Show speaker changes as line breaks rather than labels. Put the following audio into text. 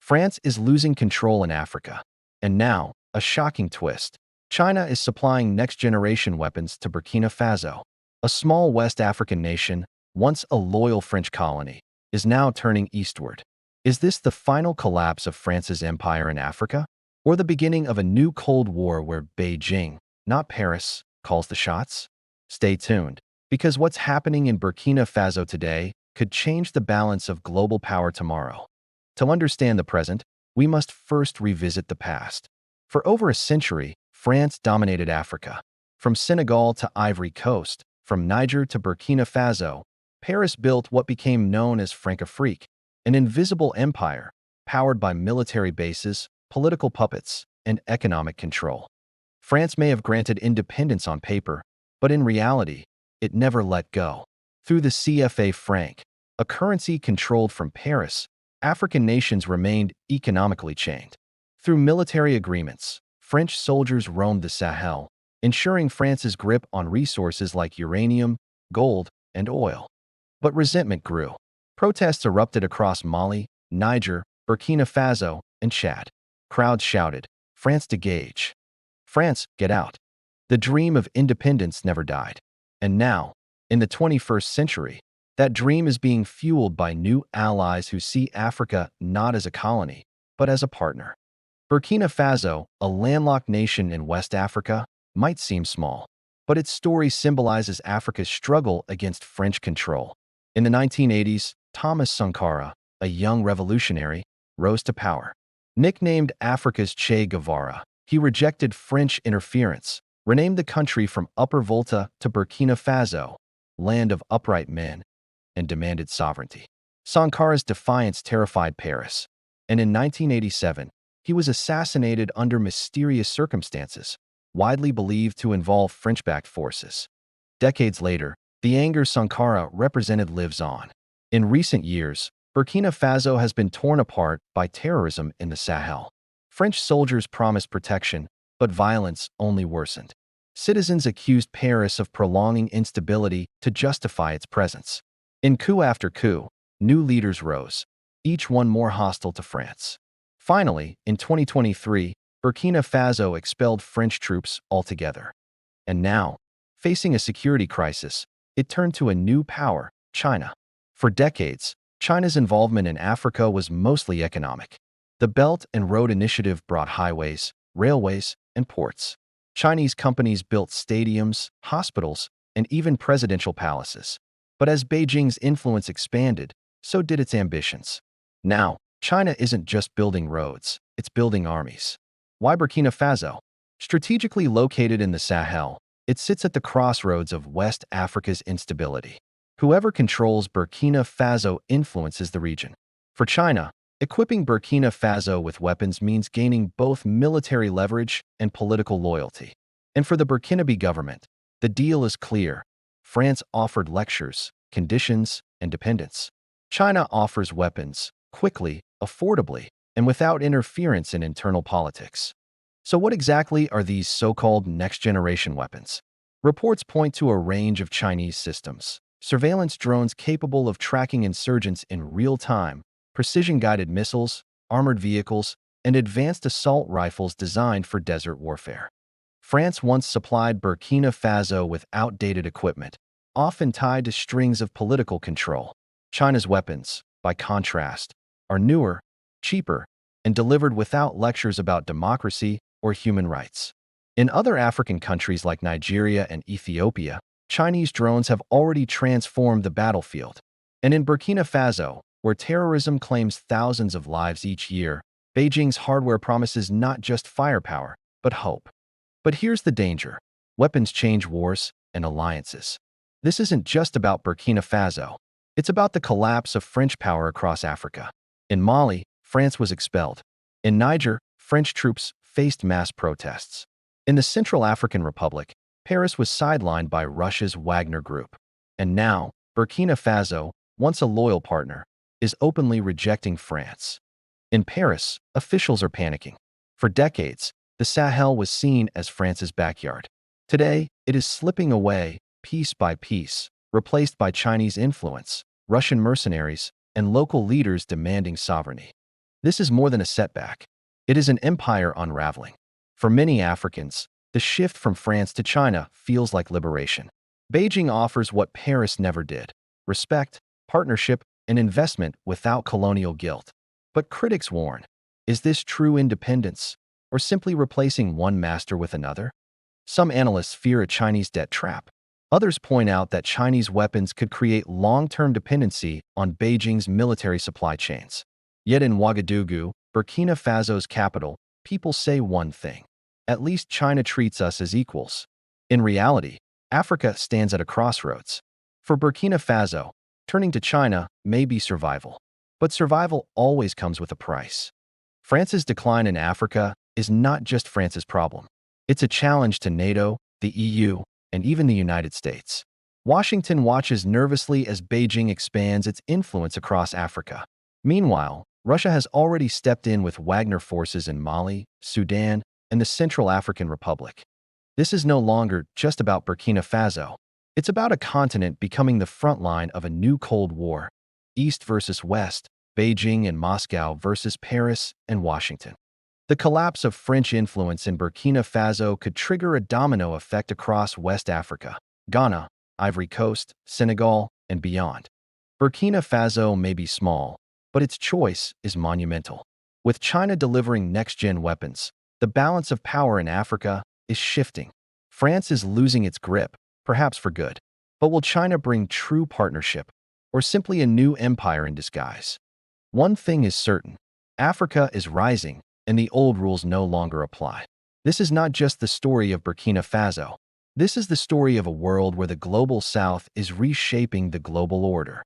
France is losing control in Africa. And now, a shocking twist. China is supplying next-generation weapons to Burkina Faso. A small West African nation, once a loyal French colony, is now turning eastward. Is this the final collapse of France's empire in Africa? Or the beginning of a new Cold War where Beijing, not Paris, calls the shots? Stay tuned, because what's happening in Burkina Faso today could change the balance of global power tomorrow. To understand the present, we must first revisit the past. For over a century, France dominated Africa. From Senegal to Ivory Coast, from Niger to Burkina Faso, Paris built what became known as Francafrique, an invisible empire powered by military bases, political puppets, and economic control. France may have granted independence on paper, but in reality, it never let go. Through the CFA franc, a currency controlled from Paris, African nations remained economically chained. Through military agreements, French soldiers roamed the Sahel, ensuring France's grip on resources like uranium, gold, and oil. But resentment grew. Protests erupted across Mali, Niger, Burkina Faso, and Chad. Crowds shouted, "France dégage! France, get out!" The dream of independence never died. And now, in the 21st century, that dream is being fueled by new allies who see Africa not as a colony, but as a partner. Burkina Faso, a landlocked nation in West Africa, might seem small, but its story symbolizes Africa's struggle against French control. In the 1980s, Thomas Sankara, a young revolutionary, rose to power. Nicknamed Africa's Che Guevara, he rejected French interference, renamed the country from Upper Volta to Burkina Faso, land of upright men, and demanded sovereignty. Sankara's defiance terrified Paris, and in 1987, he was assassinated under mysterious circumstances, widely believed to involve French-backed forces. Decades later, the anger Sankara represented lives on. In recent years, Burkina Faso has been torn apart by terrorism in the Sahel. French soldiers promised protection, but violence only worsened. Citizens accused Paris of prolonging instability to justify its presence. In coup after coup, new leaders rose, each one more hostile to France. Finally, in 2023, Burkina Faso expelled French troops altogether. And now, facing a security crisis, it turned to a new power, China. For decades, China's involvement in Africa was mostly economic. The Belt and Road Initiative brought highways, railways, and ports. Chinese companies built stadiums, hospitals, and even presidential palaces. But as Beijing's influence expanded, so did its ambitions. Now, China isn't just building roads, it's building armies. Why Burkina Faso? Strategically located in the Sahel, it sits at the crossroads of West Africa's instability. Whoever controls Burkina Faso influences the region. For China, equipping Burkina Faso with weapons means gaining both military leverage and political loyalty. And for the Burkinabe government, the deal is clear. France offered lectures, conditions, and dependence. China offers weapons, quickly, affordably, and without interference in internal politics. So what exactly are these so-called next-generation weapons? Reports point to a range of Chinese systems. Surveillance drones capable of tracking insurgents in real time, precision-guided missiles, armored vehicles, and advanced assault rifles designed for desert warfare. France once supplied Burkina Faso with outdated equipment, often tied to strings of political control. China's weapons, by contrast, are newer, cheaper, and delivered without lectures about democracy or human rights. In other African countries like Nigeria and Ethiopia, Chinese drones have already transformed the battlefield. And in Burkina Faso, where terrorism claims thousands of lives each year, Beijing's hardware promises not just firepower, but hope. But here's the danger. Weapons change wars and alliances. This isn't just about Burkina Faso. It's about the collapse of French power across Africa. In Mali, France was expelled. In Niger, French troops faced mass protests. In the Central African Republic, Paris was sidelined by Russia's Wagner Group. And now, Burkina Faso, once a loyal partner, is openly rejecting France. In Paris, officials are panicking. For decades, the Sahel was seen as France's backyard. Today, it is slipping away, piece by piece, replaced by Chinese influence, Russian mercenaries, and local leaders demanding sovereignty. This is more than a setback. It is an empire unraveling. For many Africans, the shift from France to China feels like liberation. Beijing offers what Paris never did: respect, partnership, and investment without colonial guilt. But critics warn, is this true independence, or simply replacing one master with another? Some analysts fear a Chinese debt trap. Others point out that Chinese weapons could create long-term dependency on Beijing's military supply chains. Yet in Ouagadougou, Burkina Faso's capital, people say one thing: at least China treats us as equals. In reality, Africa stands at a crossroads. For Burkina Faso, turning to China may be survival. But survival always comes with a price. France's decline in Africa is not just France's problem. It's a challenge to NATO, the EU, and even the United States. Washington watches nervously as Beijing expands its influence across Africa. Meanwhile, Russia has already stepped in with Wagner forces in Mali, Sudan, and the Central African Republic. This is no longer just about Burkina Faso. It's about a continent becoming the front line of a new Cold War. East versus West, Beijing and Moscow versus Paris and Washington. The collapse of French influence in Burkina Faso could trigger a domino effect across West Africa, Ghana, Ivory Coast, Senegal, and beyond. Burkina Faso may be small, but its choice is monumental. With China delivering next-gen weapons, the balance of power in Africa is shifting. France is losing its grip, perhaps for good. But will China bring true partnership, or simply a new empire in disguise? One thing is certain: Africa is rising, and the old rules no longer apply. This is not just the story of Burkina Faso. This is the story of a world where the global south is reshaping the global order.